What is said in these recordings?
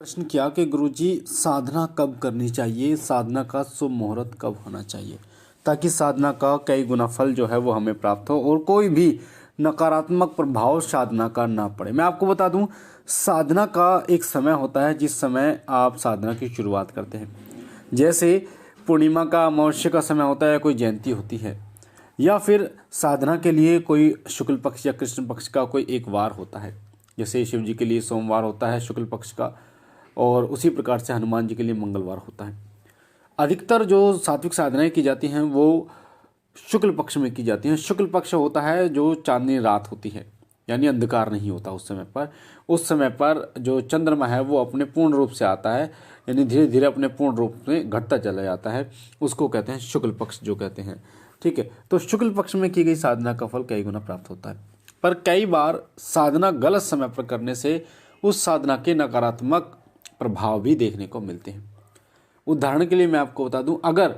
प्रश्न किया कि गुरुजी साधना कब करनी चाहिए, साधना का शुभ मुहूर्त कब होना चाहिए ताकि साधना का कई गुना फल जो है वो हमें प्राप्त हो और कोई भी नकारात्मक प्रभाव साधना का ना पड़े। मैं आपको बता दूं, साधना का एक समय होता है जिस समय आप साधना की शुरुआत करते हैं। जैसे पूर्णिमा का, अमावस्या का समय होता है, कोई जयंती होती है, या फिर साधना के लिए कोई शुक्ल पक्ष या कृष्ण पक्ष का कोई एक वार होता है। जैसे शिव जी के लिए सोमवार होता है शुक्ल पक्ष का, और उसी प्रकार से हनुमान जी के लिए मंगलवार होता है। अधिकतर जो सात्विक साधनाएं की जाती हैं वो शुक्ल पक्ष में की जाती हैं। शुक्ल पक्ष होता है जो चांदनी रात होती है, यानी अंधकार नहीं होता उस समय पर। उस समय पर जो चंद्रमा है वो अपने पूर्ण रूप से आता है, यानी धीरे धीरे अपने पूर्ण रूप में घटता चला जाता है। उसको कहते हैं शुक्ल पक्ष जो कहते हैं। ठीक है, तो शुक्ल पक्ष में की गई साधना का फल कई गुना प्राप्त होता है। पर कई बार साधना गलत समय पर करने से उस साधना के नकारात्मक प्रभाव भी देखने को मिलते हैं। उदाहरण के लिए मैं आपको बता दूं, अगर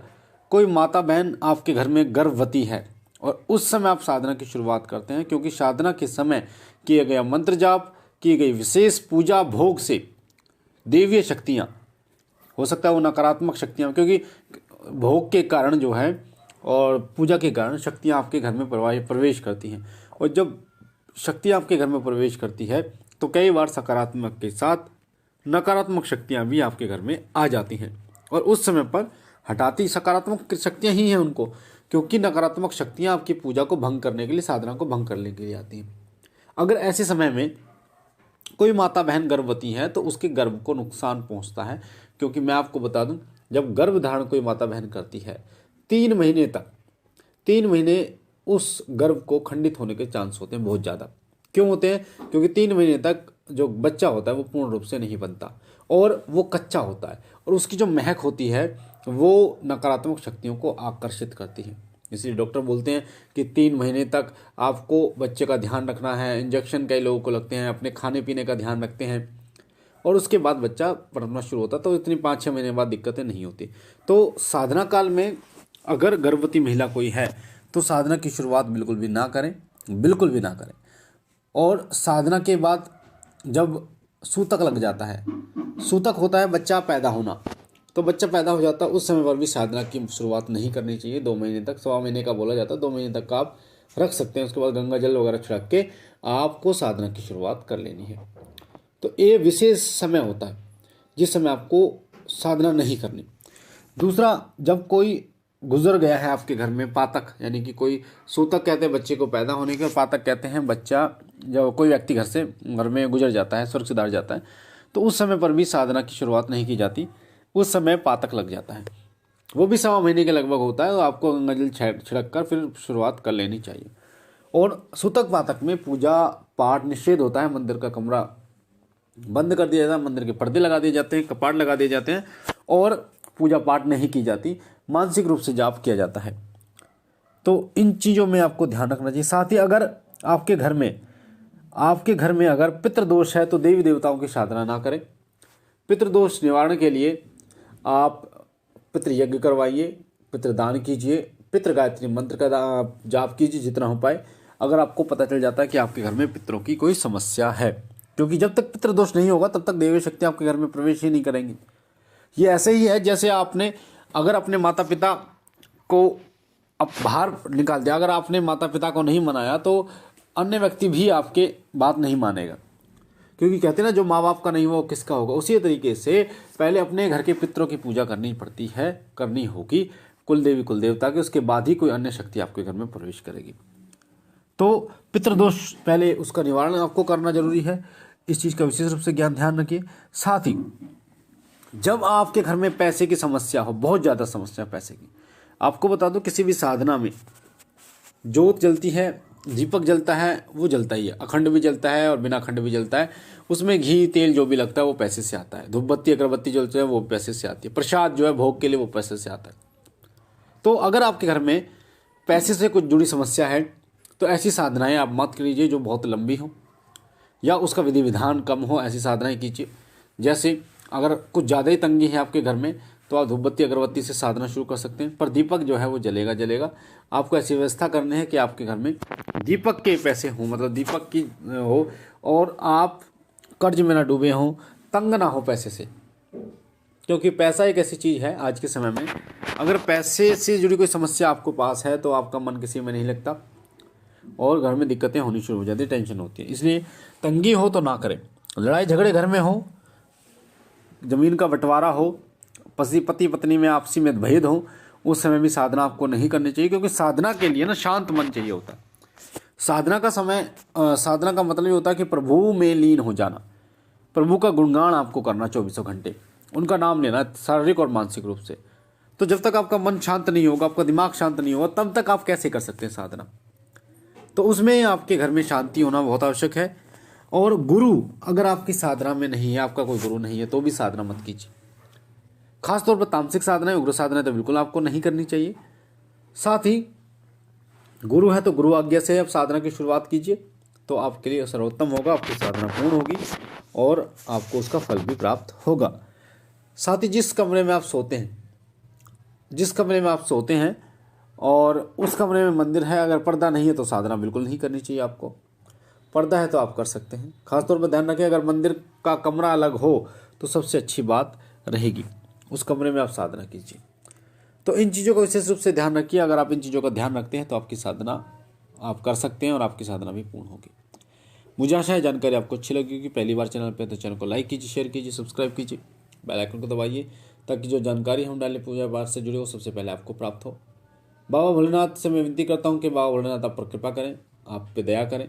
कोई माता बहन आपके घर में गर्भवती है और उस समय आप साधना की शुरुआत करते हैं, क्योंकि साधना के समय किए गया मंत्र जाप, की गई विशेष पूजा भोग से देवीय शक्तियां, हो सकता है वो नकारात्मक शक्तियां, क्योंकि भोग के कारण जो है और पूजा के कारण शक्तियां आपके घर में प्रवेश करती हैं, और जब शक्तियां आपके घर में प्रवेश करती है तो कई बार सकारात्मक के साथ नकारात्मक शक्तियां भी आपके घर में आ जाती हैं, और उस समय पर हटाती सकारात्मक शक्तियां ही हैं उनको, क्योंकि नकारात्मक शक्तियां आपकी पूजा को भंग करने के लिए, साधना को भंग करने के लिए आती हैं। अगर ऐसे समय में कोई माता बहन गर्भवती है तो उसके गर्भ को नुकसान पहुंचता है, क्योंकि मैं आपको बता दूं, जब गर्भ धारण कोई माता बहन करती है 3 महीने उस गर्भ को खंडित होने के चांस होते हैं, बहुत ज़्यादा। क्यों होते हैं? क्योंकि 3 महीने तक जो बच्चा होता है वो पूर्ण रूप से नहीं बनता और वो कच्चा होता है, और उसकी जो महक होती है वो नकारात्मक शक्तियों को आकर्षित करती है। इसलिए डॉक्टर बोलते हैं कि 3 महीने तक आपको बच्चे का ध्यान रखना है। इंजेक्शन कई लोगों को लगते हैं, अपने खाने पीने का ध्यान रखते हैं, और उसके बाद बच्चा पनपना शुरू होता, तो इतनी 5-6 महीने बाद दिक्कतें नहीं होती। तो साधना काल में अगर गर्भवती महिला कोई है तो साधना की शुरुआत बिल्कुल भी ना करें, बिल्कुल भी ना करें। और साधना के बाद जब सूतक लग जाता है, सूतक होता है बच्चा पैदा होना, तो बच्चा पैदा हो जाता है, उस समय पर भी साधना की शुरुआत नहीं करनी चाहिए। 2 महीने तक, 1.25 महीने का बोला जाता है, 2 महीने तक का आप रख सकते हैं। उसके बाद गंगा जल वगैरह छिड़क के आपको साधना की शुरुआत कर लेनी है। तो ये विशेष समय होता है जिस समय आपको साधना नहीं करनी। दूसरा, जब कोई गुजर गया है आपके घर में, पातक, यानी कि कोई सूतक कहते हैं बच्चे को पैदा होने के, और पातक कहते हैं बच्चा जब कोई व्यक्ति घर में गुजर जाता है, स्वर्ग सिधार जाता है, तो उस समय पर भी साधना की शुरुआत नहीं की जाती। उस समय पातक लग जाता है, वो भी 1.25 महीने के लगभग होता है, तो आपको गंगा जल छिड़क कर फिर शुरुआत कर लेनी चाहिए। और सूतक पातक में पूजा पाठ निषेध होता है। मंदिर का कमरा बंद कर दिया जाता है, मंदिर के पर्दे लगा दिए जाते हैं, कपाट लगा दिए जाते हैं, और पूजा पाठ नहीं की जाती, मानसिक रूप से जाप किया जाता है। तो इन चीज़ों में आपको ध्यान रखना चाहिए। साथ ही अगर आपके घर में अगर पितृदोष है तो देवी देवताओं की साधना ना करें। पितृदोष निवारण के लिए आप पितृयज्ञ करवाइए, पितृदान कीजिए, पितृ गायत्री मंत्र का जाप कीजिए जितना हो पाए, अगर आपको पता चल जाता है कि आपके घर में पितरों की कोई समस्या है। क्योंकि जब तक पितृदोष नहीं होगा तब तक देवी शक्ति आपके घर में प्रवेश ही नहीं करेंगी। ये ऐसे ही है जैसे आपने अगर अपने माता पिता को अब बाहर निकाल दिया, अगर आपने माता पिता को नहीं मनाया तो अन्य व्यक्ति भी आपके बात नहीं मानेगा, क्योंकि कहते हैं ना, जो माँ बाप का नहीं वो किसका होगा। उसी तरीके से पहले अपने घर के पितरों की पूजा करनी पड़ती है, करनी होगी, कुल देवी कुल देवता के, उसके बाद ही कोई अन्य शक्ति आपके घर में प्रवेश करेगी। तो पितृदोष पहले उसका निवारण आपको करना जरूरी है, इस चीज़ का विशेष रूप से ध्यान रखिए। साथ ही जब आपके घर में पैसे की समस्या हो, बहुत ज़्यादा समस्या पैसे की, आपको बता दो किसी भी साधना में जोत जलती है, दीपक जलता है, वो जलता ही है, अखंड भी जलता है और बिना अखंड भी जलता है। उसमें घी तेल जो भी लगता है वो पैसे से आता है, धूपबत्ती अगरबत्ती जलती है वो पैसे से आती है, प्रसाद जो है भोग के लिए वो पैसे से आता है। तो अगर आपके घर में पैसे से कुछ जुड़ी समस्या है तो ऐसी साधनाएं आप मत कीजिए जो बहुत लंबी हो या उसका विधि विधान कम हो, ऐसी साधनाएं कीजिए। जैसे अगर कुछ ज़्यादा ही तंगी है आपके घर में तो आप धूपबत्ती अगरबत्ती से साधना शुरू कर सकते हैं, पर दीपक जो है वो जलेगा। आपको ऐसी व्यवस्था करनी है कि आपके घर में दीपक के पैसे हों, मतलब दीपक की हो, और आप कर्ज में ना डूबे हों, तंग ना हो पैसे से, क्योंकि पैसा एक ऐसी चीज़ है आज के समय में, अगर पैसे से जुड़ी कोई समस्या आपको पास है तो आपका मन किसी में नहीं लगता और घर में दिक्कतें होनी शुरू हो जाती है, टेंशन होती है। इसलिए तंगी हो तो ना करें। लड़ाई झगड़े घर में हो, जमीन का बंटवारा हो, पति पत्नी में आपसी मतभेद हो, उस समय भी साधना आपको नहीं करनी चाहिए, क्योंकि साधना के लिए ना शांत मन चाहिए होता है। साधना का समय, साधना का मतलब ये होता है कि प्रभु में लीन हो जाना, प्रभु का गुणगान आपको करना 24 घंटे, उनका नाम लेना शारीरिक और मानसिक रूप से। तो जब तक आपका मन शांत नहीं होगा, आपका दिमाग शांत नहीं होगा, तब तक आप कैसे कर सकते हैं साधना। तो उसमें आपके घर में शांति होना बहुत आवश्यक है। और गुरु अगर आपकी साधना में नहीं है, आपका कोई गुरु नहीं है, तो भी साधना मत कीजिए। खासतौर पर तामसिक साधना, उग्र साधना तो बिल्कुल आपको नहीं करनी चाहिए। साथ ही गुरु है तो गुरु आज्ञा से आप साधना की शुरुआत कीजिए, तो आपके लिए सर्वोत्तम होगा, आपकी साधना पूर्ण होगी और आपको उसका फल भी प्राप्त होगा। साथ ही जिस कमरे में आप सोते हैं और उस कमरे में मंदिर है, अगर पर्दा नहीं है तो साधना बिल्कुल नहीं करनी चाहिए आपको। पर्दा है तो आप कर सकते हैं। खासतौर पर ध्यान रखें, अगर मंदिर का कमरा अलग हो तो सबसे अच्छी बात रहेगी, उस कमरे में आप साधना कीजिए। तो इन चीज़ों का विशेष रूप से ध्यान रखिए। अगर आप इन चीज़ों का ध्यान रखते हैं तो आपकी साधना आप कर सकते हैं और आपकी साधना भी पूर्ण होगी। मुझे आशा है जानकारी आपको अच्छी लगी होगी। पहली बार चैनल पे तो चैनल को लाइक कीजिए, शेयर कीजिए, सब्सक्राइब कीजिए, बेल आइकन को दबाइए, ताकि जो जानकारी हम डालें पूजा पाठ से जुड़े हो सबसे पहले आपको प्राप्त हो। बाबा भोलेनाथ से मैं विनती करता हूँ कि बाबा भोलेनाथ आप पर कृपा करें, आप पे दया करें,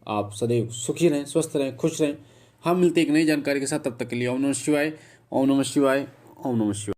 आप सदैव सुखी रहें, स्वस्थ रहें, खुश रहें। हम मिलते एक नई जानकारी के साथ, तब तक के लिए ओम नमः शिवाय, ओम नमः शिवाय, ओम नमः शिवाय।